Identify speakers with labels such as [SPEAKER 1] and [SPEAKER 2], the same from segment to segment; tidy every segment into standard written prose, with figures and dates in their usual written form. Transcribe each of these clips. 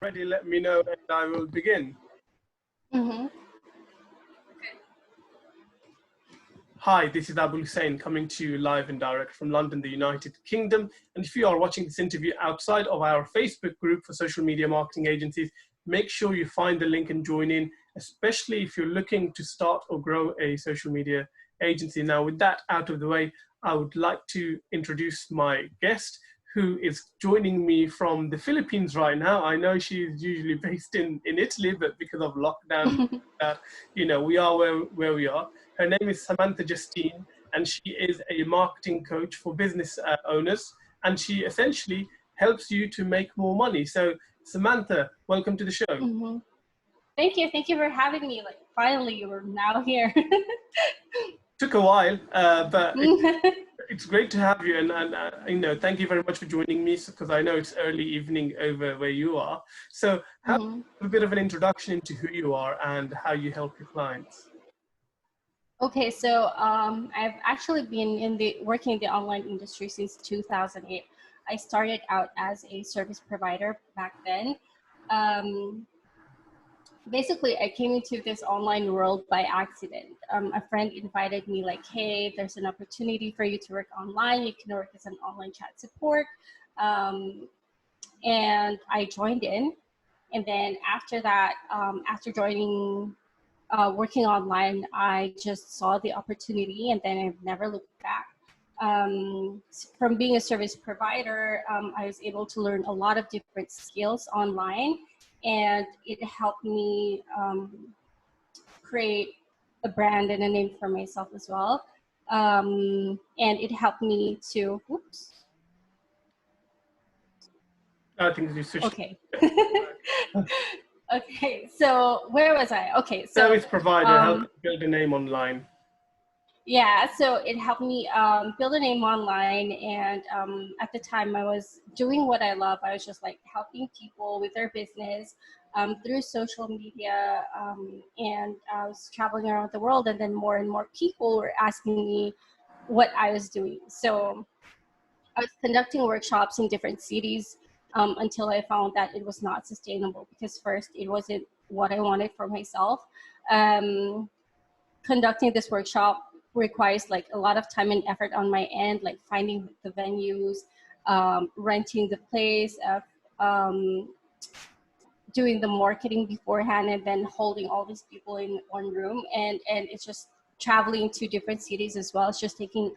[SPEAKER 1] Ready, let me know and I will begin.
[SPEAKER 2] Mm-hmm.
[SPEAKER 1] Hi, this is Abul coming to you live and direct from London, the United Kingdom. And if you are watching this interview outside of our Facebook group for social media marketing agencies, make sure you find the link and join in, especially if you're looking to start or grow a social media agency. Now, with that out of the way, I would like to introduce my guest, who is joining me from the Philippines right now. I know she's usually based in Italy, but because of lockdown, we are where we are. Her name is Samantha Justine, and she is a marketing coach for business owners, and she essentially helps you to make more money. So, Samantha, welcome to the show.
[SPEAKER 2] Mm-hmm. Thank you for having me. Like, finally, you're now here.
[SPEAKER 1] Took a while, but it's great to have you, and thank you very much for joining me, because I know it's early evening over where you are. So, have a bit of an introduction into who you are and how you help your clients.
[SPEAKER 2] Okay, so I've actually been working in the online industry since 2008. I started out as a service provider back then. Basically, I came into this online world by accident. A friend invited me, like, hey, there's an opportunity for you to work online. You can work as an online chat support. And I joined in. And then after that, after joining, working online, I just saw the opportunity, and then I've never looked back. From being a service provider, I was able to learn a lot of different skills online, and it helped me create a brand and a name for myself as well. And it helped me to, oops.
[SPEAKER 1] I think you switched.
[SPEAKER 2] Okay. Okay, so where was I? Okay, so
[SPEAKER 1] service provider, how to build a name online.
[SPEAKER 2] Yeah, so it helped me build a name online, and at the time I was doing what I love. I was just like helping people with their business through social media, and I was traveling around the world, and then more and more people were asking me what I was doing. So I was conducting workshops in different cities until I found that it was not sustainable, because first, it wasn't what I wanted for myself. Conducting this workshop requires like a lot of time and effort on my end, like finding the venues, renting the place, doing the marketing beforehand, and then holding all these people in one room. And it's just traveling to different cities as well. It's just taking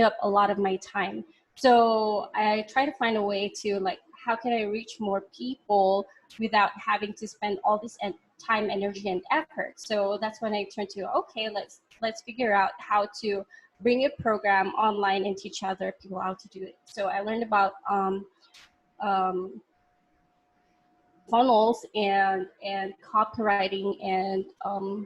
[SPEAKER 2] up a lot of my time. So I try to find a way to, like, how can I reach more people without having to spend all this time, energy, and effort? So that's when I turned to, okay, let's figure out how to bring a program online and teach other people how to do it. So I learned about funnels and copywriting and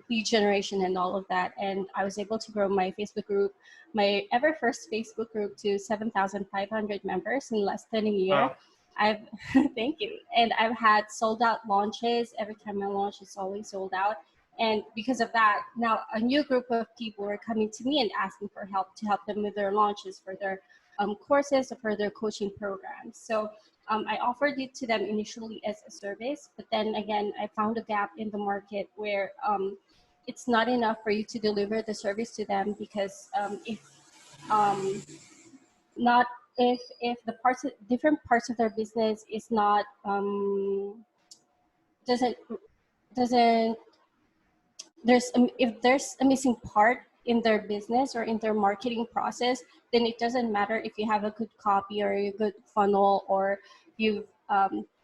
[SPEAKER 2] lead generation and all of that. And I was able to grow my Facebook group, my ever first Facebook group, to 7,500 members in less than a year.
[SPEAKER 1] Wow.
[SPEAKER 2] I've thank you. And I've had sold out launches. Every time I launch, it's always sold out. And because of that, now a new group of people are coming to me and asking for help to help them with their launches, for their courses, or for their coaching programs. So I offered it to them initially as a service, but then again, I found a gap in the market where it's not enough for you to deliver the service to them, because if the different parts of their business is not doesn't if there's a missing part in their business or in their marketing process, then it doesn't matter if you have a good copy or a good funnel, or you've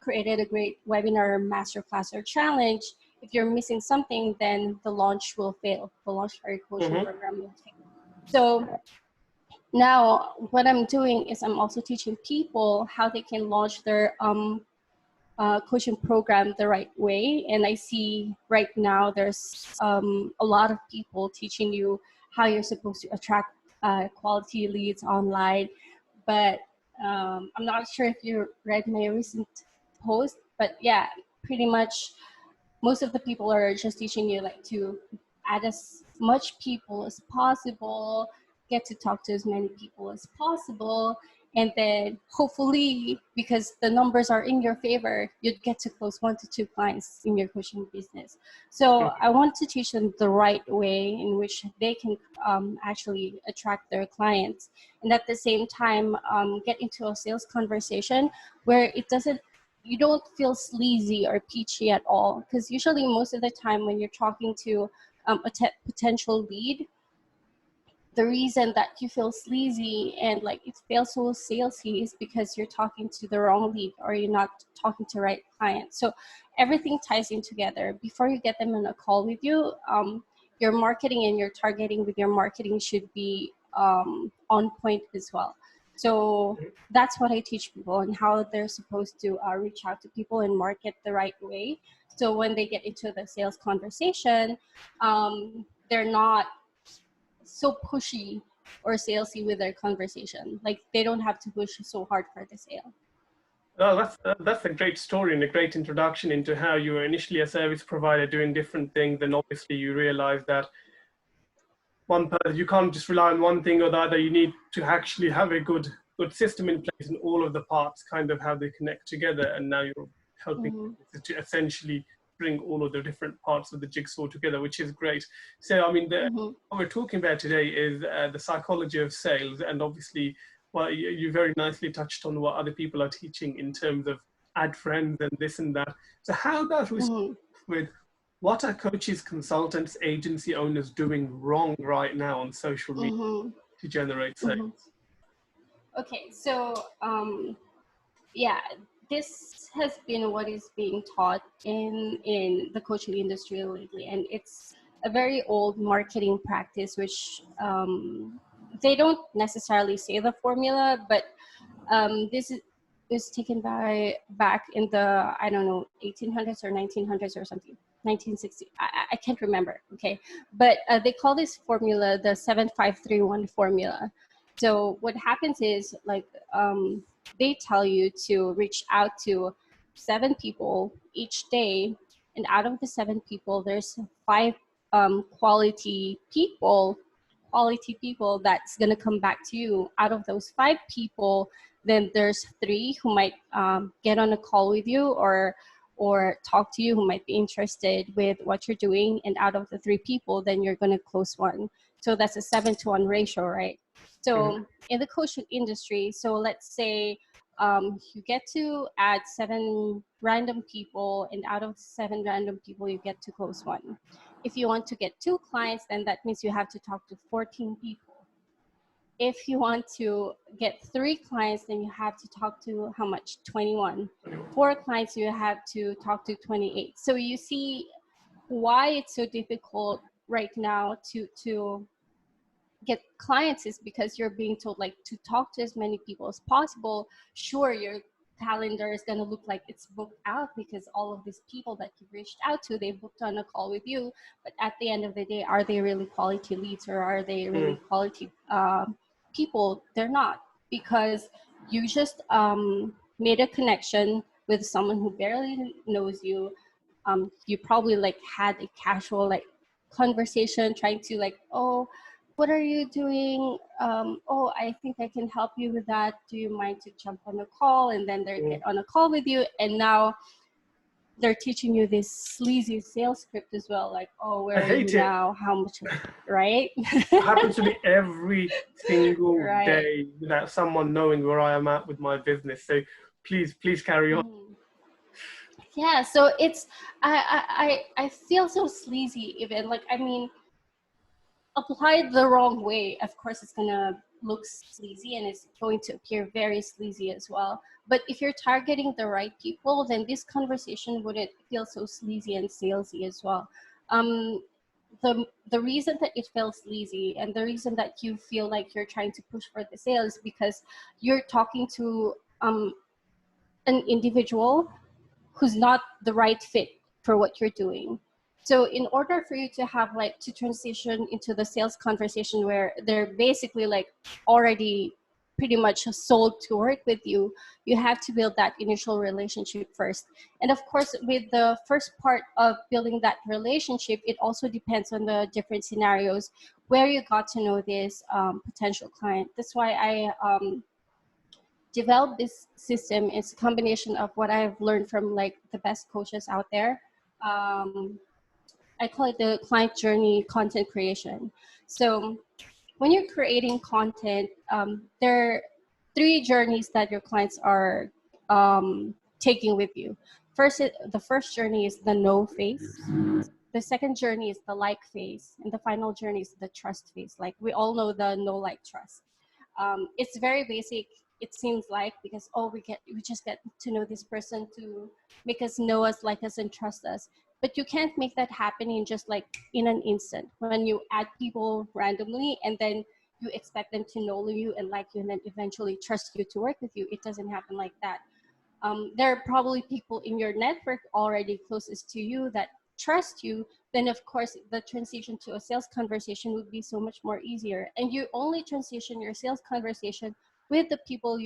[SPEAKER 2] created a great webinar or masterclass or challenge. If you're missing something, then the launch will fail. The launch for your coaching program will fail. So now what I'm doing is I'm also teaching people how they can launch their coaching program the right way. And I see right now there's a lot of people teaching you how you're supposed to attract quality leads online. But I'm not sure if you read my recent post, but yeah, pretty much most of the people are just teaching you like to add as much people as possible, get to talk to as many people as possible, And then hopefully, because the numbers are in your favor, you'd get to close 1 to 2 clients in your coaching business. So I want to teach them the right way in which they can actually attract their clients. And at the same time, get into a sales conversation where you don't feel sleazy or peachy at all. Because usually most of the time when you're talking to a potential lead, the reason that you feel sleazy and like it feels so salesy is because you're talking to the wrong lead or you're not talking to the right client. So everything ties in together. Before you get them on a call with you, your marketing and your targeting with your marketing should be on point as well. So that's what I teach people and how they're supposed to reach out to people and market the right way. So when they get into the sales conversation, they're not so pushy or salesy with their conversation. Like they don't have to push so hard for the sale.
[SPEAKER 1] Oh, that's a great story and a great introduction into how you were initially a service provider doing different things, and obviously you realized that you can't just rely on one thing or the other. You need to actually have a good system in place, and all of the parts kind of how they connect together. And now you're helping to essentially bring all of the different parts of the jigsaw together, which is great. So, I mean, what we're talking about today is the psychology of sales, and obviously, well, you very nicely touched on what other people are teaching in terms of ad friends and this and that. So, how does we start with what are coaches, consultants, agency owners doing wrong right now on social media to generate sales?
[SPEAKER 2] Okay, so yeah, this has been what is being taught in the coaching industry lately, and it's a very old marketing practice, which they don't necessarily say the formula, but this is taken back in the, I don't know, 1800s or 1900s or something, 1960. I can't remember. Okay, but they call this formula the 7531 formula. So what happens is like they tell you to reach out to 7 people each day, and out of the 7 people, there's 5 quality people that's going to come back to you. Out of those 5 people, then there's 3 who might get on a call with you or talk to you, who might be interested with what you're doing. And out of the 3 people, then you're going to close 1. So that's a 7-to-1 ratio, right? So in the coaching industry, so let's say you get to add 7 random people, and out of 7 random people, you get to close 1. If you want to get 2 clients, then that means you have to talk to 14 people. If you want to get 3 clients, then you have to talk to how much? 21. 4 clients, you have to talk to 28. So you see why it's so difficult right now to get clients is because you're being told like to talk to as many people as possible. Sure, your calendar is going to look like it's booked out because all of these people that you've reached out to, they booked on a call with you. But at the end of the day, are they really quality leads or are they really quality people? They're not, because you just made a connection with someone who barely knows you. You probably like had a casual like conversation trying to like, oh, what are you doing? Oh, I think I can help you with that. Do you mind to jump on a call? And then they get on a call with you, and now they're teaching you this sleazy sales script as well. Like, oh, where are you now? How much, right?
[SPEAKER 1] It happens to me every single day without someone knowing where I am at with my business. So please carry on.
[SPEAKER 2] Yeah, so it's, I feel so sleazy even. Like, I mean, applied the wrong way, of course, it's gonna look sleazy and it's going to appear very sleazy as well. But if you're targeting the right people, then this conversation wouldn't feel so sleazy and salesy as well. The reason that it feels sleazy and the reason that you feel like you're trying to push for the sale is because you're talking to an individual who's not the right fit for what you're doing. So in order for you to have like to transition into the sales conversation where they're basically like already pretty much sold to work with you, you have to build that initial relationship first. And of course, with the first part of building that relationship, it also depends on the different scenarios where you got to know this potential client. That's why develop this system is a combination of what I've learned from like the best coaches out there. I call it the client journey content creation. So when you're creating content, there are three journeys that your clients are taking with you. The first journey is the know phase. The second journey is the like phase, and the final journey is the trust phase. Like we all know the know, like, trust. It's very basic. It seems like, because we just get to know this person to make us know us, like us, and trust us. But you can't make that happen in just like in an instant. When you add people randomly and then you expect them to know you and like you and then eventually trust you to work with you, it doesn't happen like that. There are probably people in your network already closest to you that trust you. Then of course the transition to a sales conversation would be so much more easier. And you only transition your sales conversation with the people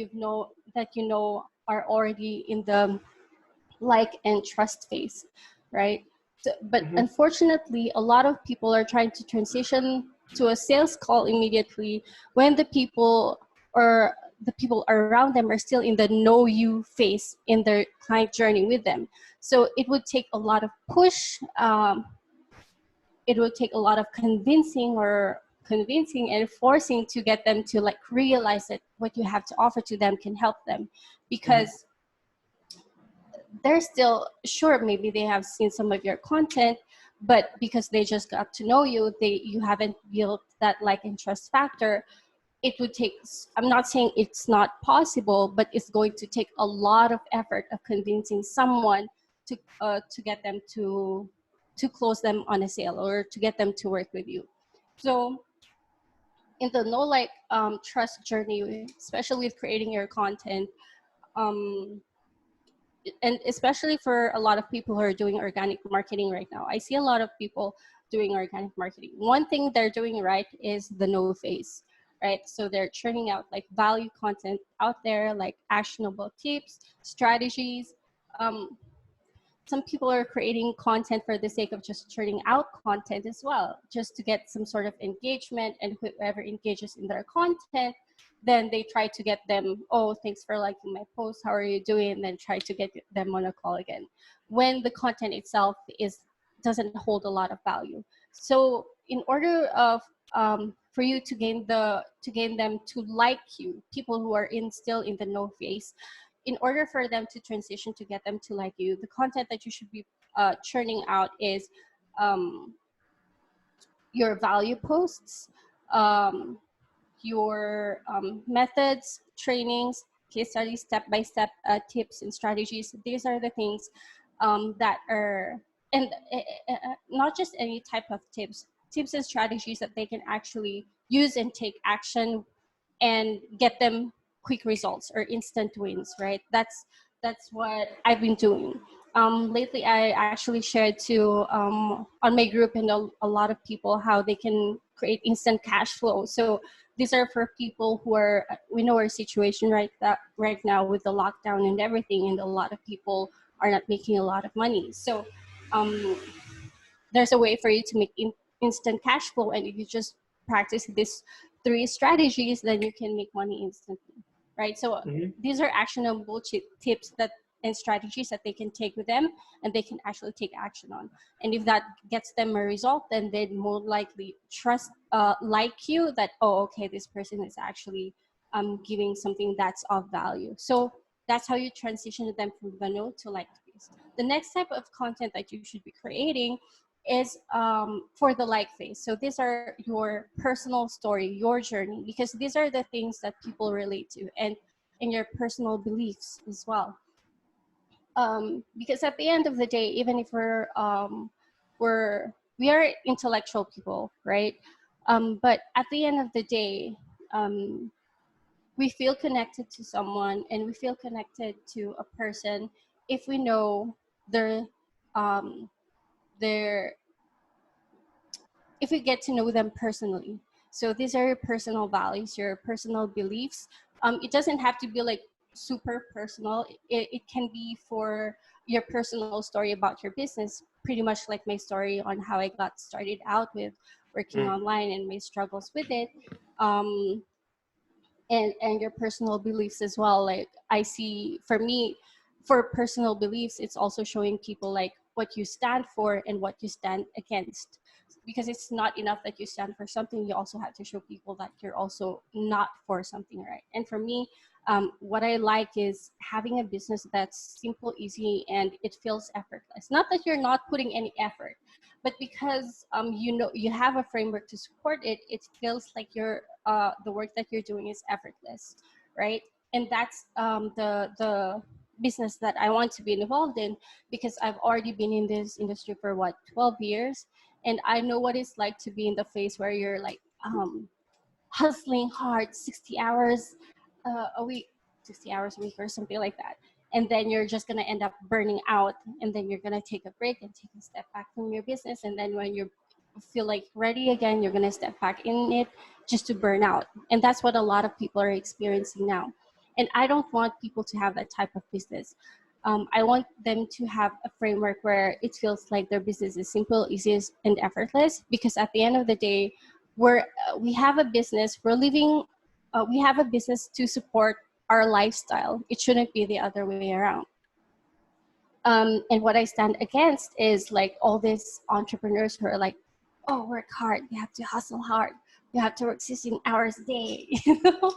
[SPEAKER 2] that you know are already in the like and trust phase, right? So, but unfortunately, a lot of people are trying to transition to a sales call immediately when the people around them are still in the know you phase in their client journey with them. So it would take a lot of push. It would take a lot of convincing and forcing to get them to like realize that what you have to offer to them can help them, because they're still sure, maybe they have seen some of your content, but because they just got to know you, you haven't built that like and trust factor. It would take, I'm not saying it's not possible, but it's going to take a lot of effort of convincing someone to get them to close them on a sale or to get them to work with you. So in the know, like, trust journey, especially with creating your content, and especially for a lot of people who are doing organic marketing right now, I see a lot of people doing organic marketing. One thing they're doing right is the know phase, right? So they're churning out like value content out there, like actionable tips, strategies. Some people are creating content for the sake of just churning out content as well, just to get some sort of engagement, and whoever engages in their content, then they try to get them, oh, thanks for liking my post, how are you doing, and then try to get them on a call again, when the content itself doesn't hold a lot of value. So in order of for you to gain them to like you, people who are still in the no phase, in order for them to transition to get them to like you, the content that you should be churning out is your value posts, your methods, trainings, case studies, step-by-step tips and strategies. These are the things that are, and not just any type of tips and strategies that they can actually use and take action and get them quick results or instant wins, right? That's what I've been doing. Lately, I actually shared on my group and a lot of people how they can create instant cash flow. So these are for people who we know our situation right now with the lockdown and everything, and a lot of people are not making a lot of money. So um, there's a way for you to make instant cash flow, and if you just practice these three strategies, then you can make money instantly, right? So these are actionable tips and strategies that they can take with them and they can actually take action on. And if that gets them a result, then they'd more likely trust like you, that, oh, okay, this person is actually giving something that's of value. So that's how you transition them from the know to like phase. The next type of content that you should be creating is for the like phase. So these are your personal story, your journey, because these are the things that people relate to, and your personal beliefs as well. Because at the end of the day, even if we are intellectual people, right? But at the end of the day, we feel connected to someone, and we feel connected to a person if we know their um, their if we get to know them personally. So these are your personal values, your personal beliefs. It doesn't have to be like super personal. It can be for your personal story about your business, pretty much like my story on how I got started out with working online and my struggles with it. and your personal beliefs as well. Like I see, for me, for personal beliefs, it's also showing people like what you stand for and what you stand against, because it's not enough that you stand for something, you also have to show people that you're also not for something, right? And for me, what I like is having a business that's simple, easy, and it feels effortless. Not that you're not putting any effort, but because you know you have a framework to support it, it feels like the work that you're doing is effortless, right? And that's the business that I want to be involved in, because I've already been in this industry for what, 12 years, and I know what it's like to be in the phase where you're like hustling hard 60 hours a week, 60 hours a week or something like that. And then you're just going to end up burning out. And then you're going to take a break and take a step back from your business. And then when you feel like ready again, you're going to step back in it just to burn out. And that's what a lot of people are experiencing now. And I don't want people to have that type of business. I want them to have a framework where it feels like their business is simple, easy, and effortless. Because at the end of the day, we have a business, we're living, we have a business to support our lifestyle. It shouldn't be the other way around. And what I stand against is like all these entrepreneurs who are like, oh, work hard, you have to hustle hard, you have to work 16 hours a day, you know?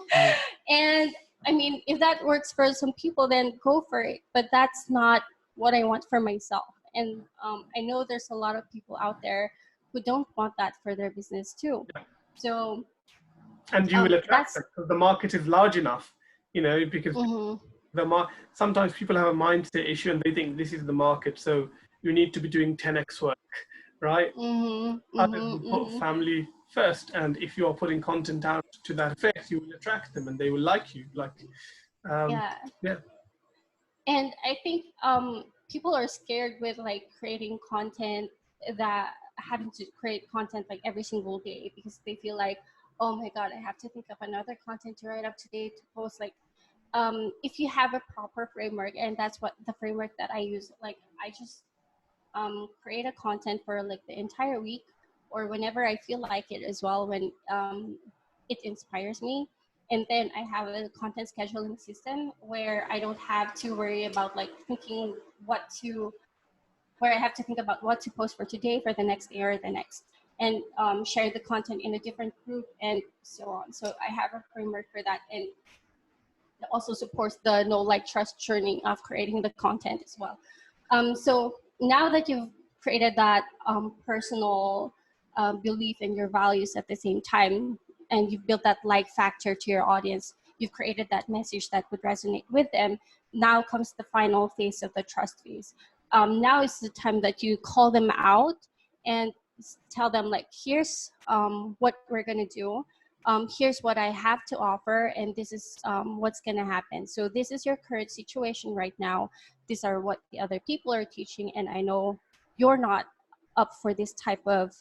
[SPEAKER 2] And I mean, if that works for some people, then go for it. But that's not what I want for myself. And I know there's a lot of people out there who don't want that for their business too. So
[SPEAKER 1] And you will attract
[SPEAKER 2] that's
[SPEAKER 1] them because the market is large enough, you know, because
[SPEAKER 2] mm-hmm,
[SPEAKER 1] sometimes people have a mindset issue and they think this is the market, so you need to be doing 10x work, right?
[SPEAKER 2] mm-hmm,
[SPEAKER 1] Others
[SPEAKER 2] mm-hmm,
[SPEAKER 1] will put
[SPEAKER 2] mm-hmm.
[SPEAKER 1] family first, and if you are putting content out to that effect, you will attract them and they will like you. Like,
[SPEAKER 2] Yeah.
[SPEAKER 1] yeah,
[SPEAKER 2] And I think people are scared with like creating content, that having to create content like every single day, because they feel like, oh my god, I have to think of another content to write up today to post. Like if you have a proper framework, and that's what the framework that I use, like I just create a content for like the entire week, or whenever I feel like it as well, when it inspires me. And then I have a content scheduling system where I don't have to worry about like thinking what to, where I have to think about what to post for today, for the next day, or the next, and share the content in a different group and so on. So I have a framework for that, and it also supports the know, like, trust journey of creating the content as well. So now that you've created that personal belief in your values at the same time, and you've built that like factor to your audience, you've created that message that would resonate with them. Now comes the final phase of the trust phase. Now is the time that you call them out and tell them like, here's what we're gonna do. Here's what I have to offer, and this is what's going to happen. So this is your current situation right now. These are what the other people are teaching, and I know you're not up for this type of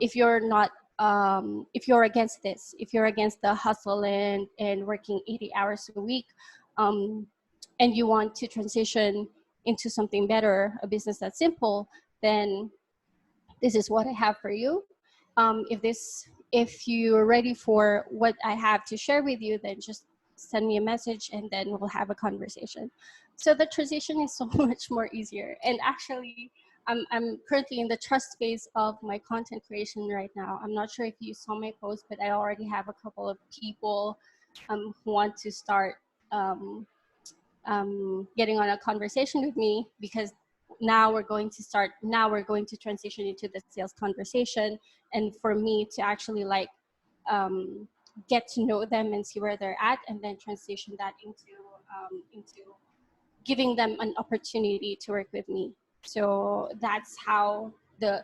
[SPEAKER 2] if you're not if you're against this, if you're against the hustle and working 80 hours a week, um, and you want to transition into something better, a business that's simple, then this is what I have for you. If you're ready for what I have to share with you, then just send me a message and then we'll have a conversation. So the transition is so much more easier. And actually, I'm currently in the trust phase of my content creation right now. I'm not sure if you saw my post, but I already have a couple of people who want to start getting on a conversation with me, because now we're going to transition into the sales conversation, and for me to actually like get to know them and see where they're at, and then transition that into giving them an opportunity to work with me. So that's how the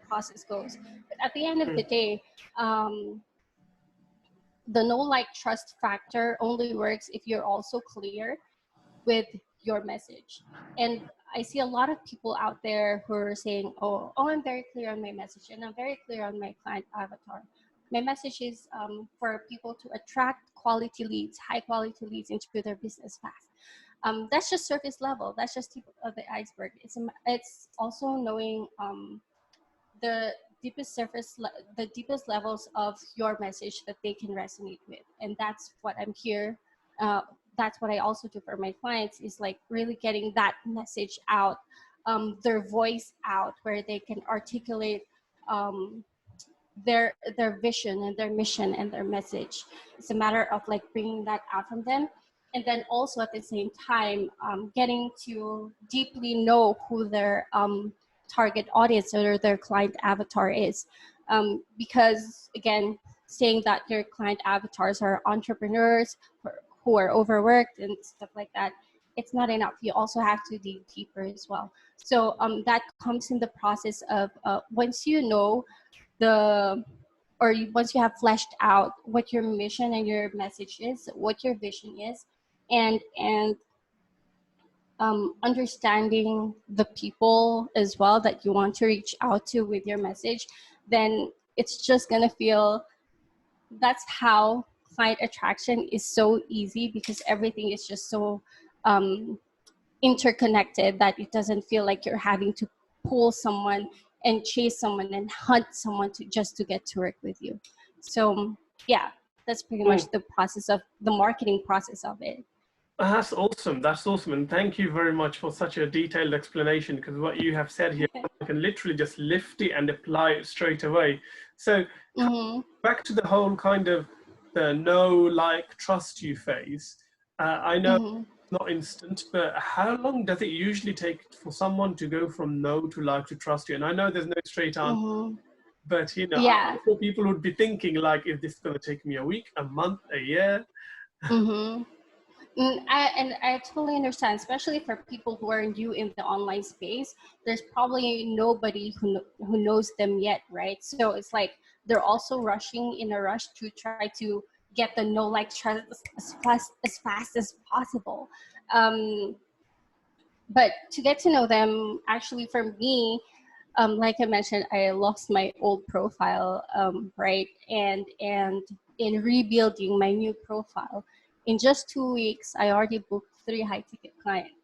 [SPEAKER 2] process goes. But at the end of the day, the know, like, trust factor only works if you're also clear with your message. And I see a lot of people out there who are saying, oh, I'm very clear on my message and I'm very clear on my client avatar. My message is for people to attract quality leads, high quality leads into their business fast. That's just surface level. That's just tip of the iceberg. It's also knowing the the deepest levels of your message that they can resonate with. And that's what I'm here. That's what I also do for my clients, is like really getting that message out, their voice out, where they can articulate their vision and their mission and their message. It's a matter of like bringing that out from them, and then also at the same time getting to deeply know who their target audience or their client avatar is, because again, saying that your client avatars are entrepreneurs who are overworked and stuff like that, it's not enough. You also have to dig deeper as well. So that comes in the process of once you know once you have fleshed out what your mission and your message is, what your vision is, and understanding the people as well that you want to reach out to with your message, then it's just gonna feel, that's how client attraction is so easy, because everything is just so interconnected that it doesn't feel like you're having to pull someone and chase someone and hunt someone to get to work with you. So yeah, that's pretty much the process of the marketing process of it.
[SPEAKER 1] That's awesome. That's awesome. And thank you very much for such a detailed explanation, because what you have said here, I can literally just lift it and apply it straight away. So back to the whole kind of the know, like, trust you phase. I know it's not instant, but how long does it usually take for someone to go from know to like to trust you? And I know there's no straight answer, but you know,
[SPEAKER 2] Yeah.
[SPEAKER 1] people would be thinking like, is this going to take me a week, a month, a year?
[SPEAKER 2] I totally understand, especially for people who are new in the online space. There's probably nobody who knows them yet, right? So it's like they're also rushing in a rush to try to get the know, like, trust as fast as possible. But to get to know them, actually, for me, like I mentioned, I lost my old profile, right? And in rebuilding my new profile, in just 2 weeks, I already booked 3 high-ticket clients.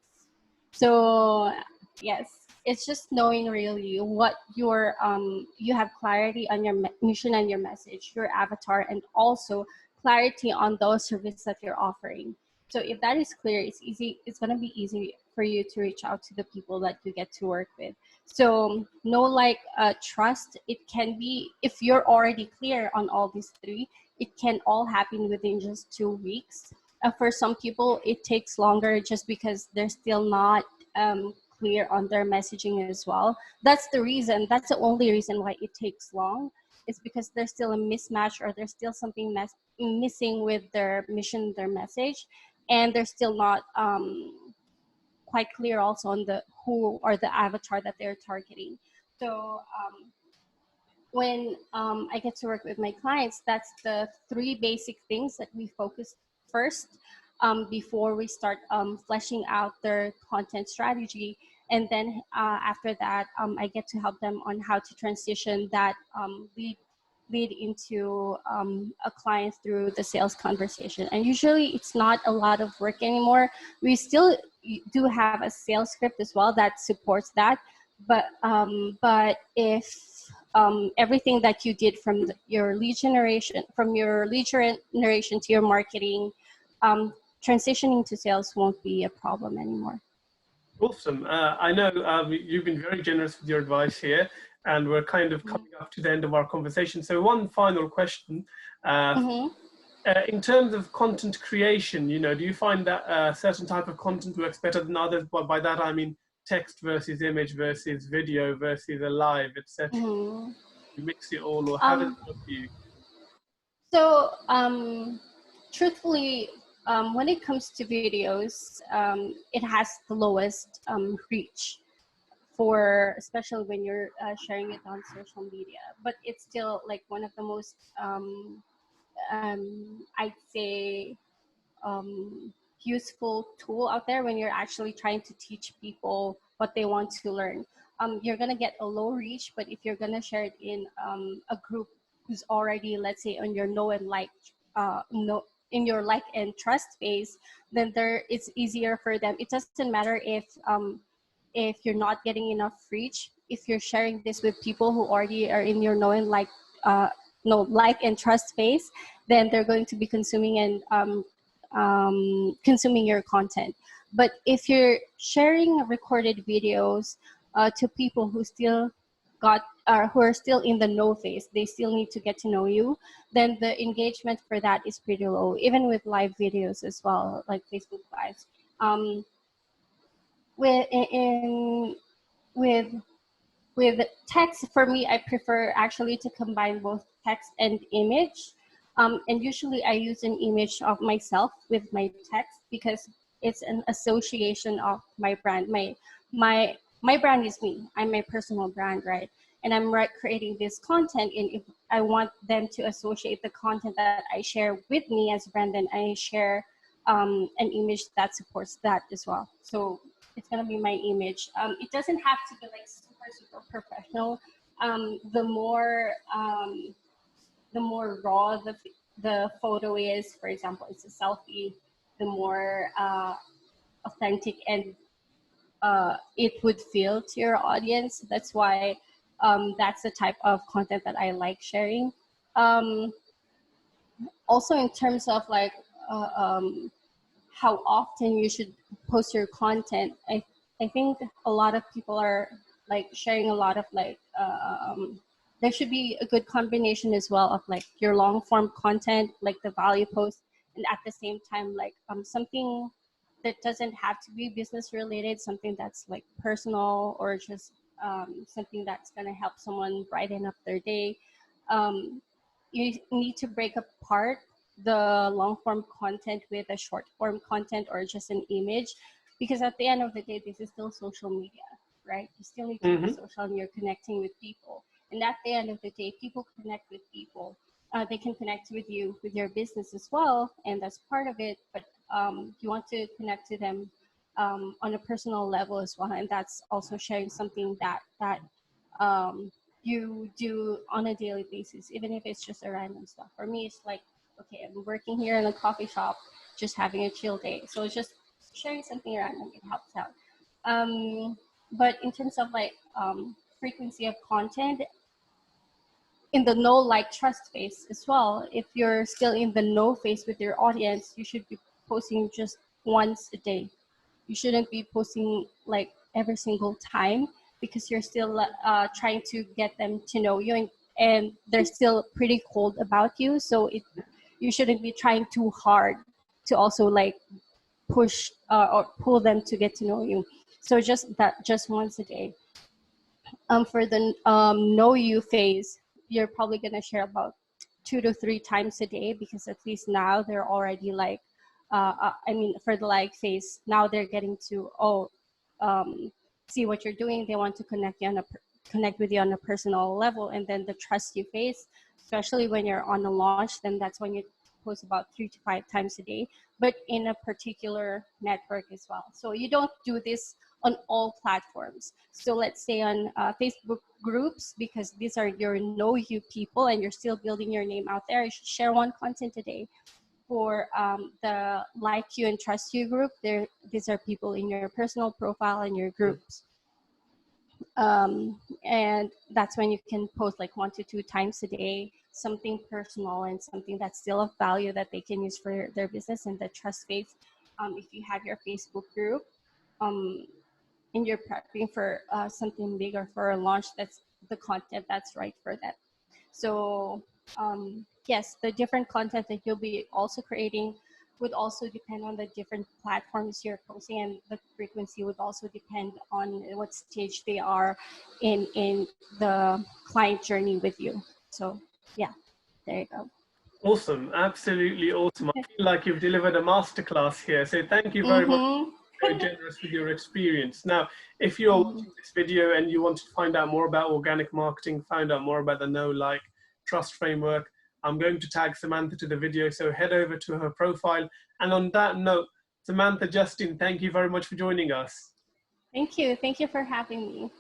[SPEAKER 2] So yes, it's just knowing really what your you have clarity on your mission and your message, your avatar, and also clarity on those services that you're offering. So if that is clear, it's easy. It's gonna be easy for you to reach out to the people that you get to work with. So no, like, trust. It can be, if you're already clear on all these 3, it can all happen within just 2 weeks. For some people, it takes longer just because they're still not clear on their messaging as well. That's the reason. That's the only reason why it takes long. It's because there's still a mismatch, or there's still something missing with their mission, their message, and they're still not quite clear also on the who or the avatar that they're targeting. So when I get to work with my clients, that's the 3 basic things that we focus first before we start fleshing out their content strategy. And then after that, I get to help them on how to transition that lead into a client through the sales conversation. And usually it's not a lot of work anymore. We still do have a sales script as well that supports that. But if everything that you did from your lead generation to your marketing, transitioning to sales won't be a problem anymore.
[SPEAKER 1] Awesome. I know you've been very generous with your advice here, and we're kind of coming up to the end of our conversation. So one final question. In terms of content creation, you know, do you find that a certain type of content works better than others? But by that, I mean text versus image versus video versus a live, etc. You mix it all, or how does it work for you?
[SPEAKER 2] So, truthfully, when it comes to videos, it has the lowest reach, for especially when you're sharing it on social media. But it's still like one of the most, I'd say, useful tool out there when you're actually trying to teach people what they want to learn. You're gonna get a low reach, but if you're gonna share it in a group who's already, let's say, on your know and like, in your like and trust phase, then it's easier for them. It doesn't matter if you're not getting enough reach. if you're sharing this with people who already are in your know and like, no, like and trust phase, then they're going to be consuming and consuming your content. But if you're sharing recorded videos to people who still who are still in the know phase, they still need to get to know you, then the engagement for that is pretty low, even with live videos as well, like Facebook Lives. With in with with text, for me, I prefer actually to combine both text and image. And usually I use an image of myself with my text because it's an association of my brand. My brand is me. I'm my personal brand, right? And I'm creating this content, and if I want them to associate the content that I share with me as a brand, then I share an image that supports that as well. So it's gonna be my image. It doesn't have to be like super professional. The more raw the photo is, for example, it's a selfie, the more authentic and it would feel to your audience. That's why that's the type of content that I like sharing. Um, Also, in terms of like how often you should post your content, I think a lot of people are like sharing a lot of like there should be a good combination as well of like your long form content, like the value post, and at the same time like something that doesn't have to be business related, something that's like personal or just something that's going to help someone brighten up their day. You need to break apart the long form content with a short form content or just an image, because at the end of the day, this is still social media, right? You still need to be
[SPEAKER 1] Mm-hmm.
[SPEAKER 2] social and you're connecting with people. And at the end of the day, people connect with people. They can connect with you with your business as well, and that's part of it. But you want to connect to them on a personal level as well, and that's also sharing something that you do on a daily basis, even if it's just a random stuff. For me, it's like, okay, I'm working here in a coffee shop, just having a chill day. So it's just sharing something random, it helps out. But in terms of like frequency of content, in the know, like, trust phase as well, if you're still in the know phase with your audience, you should be posting just once a day. You shouldn't be posting like every single time, because you're still trying to get them to know you, and they're still pretty cold about you. So you shouldn't be trying too hard to also like push or pull them to get to know you. So just once a day. For the know you phase, you're probably gonna share about 2 to 3 times a day, because at least now they're already like, I mean, for the like phase, now they're getting to see what you're doing. They want to connect with you on a personal level, and then the trust you phase, especially when you're on a launch, then that's when you post about 3 to 5 times a day, but in a particular network as well. So you don't do this on all platforms. So let's say on Facebook groups, because these are your know you people and you're still building your name out there, you should share one content a day. For the like you and trust you group, these are people in your personal profile and your groups. And that's when you can post like 1 to 2 times a day, something personal and something that's still of value that they can use for their business. And the trust phase, if you have your Facebook group, and you're prepping for something big or for a launch, that's the content that's right for that. So yes, the different content that you'll be also creating would also depend on the different platforms you're posting, and the frequency would also depend on what stage they are in the client journey with you. So yeah, there you go.
[SPEAKER 1] Awesome, absolutely awesome. I feel like you've delivered a masterclass here. So thank you very much.
[SPEAKER 2] Mm-hmm.
[SPEAKER 1] Very generous with your experience. Now, if you're
[SPEAKER 2] Mm-hmm.
[SPEAKER 1] watching this video and you want to find out more about organic marketing, find out more about the know, like, trust framework, I'm going to tag Samantha to the video. So head over to her profile. And on that note, Samantha, Justin, thank you very much for joining us.
[SPEAKER 2] Thank you. Thank you for having me.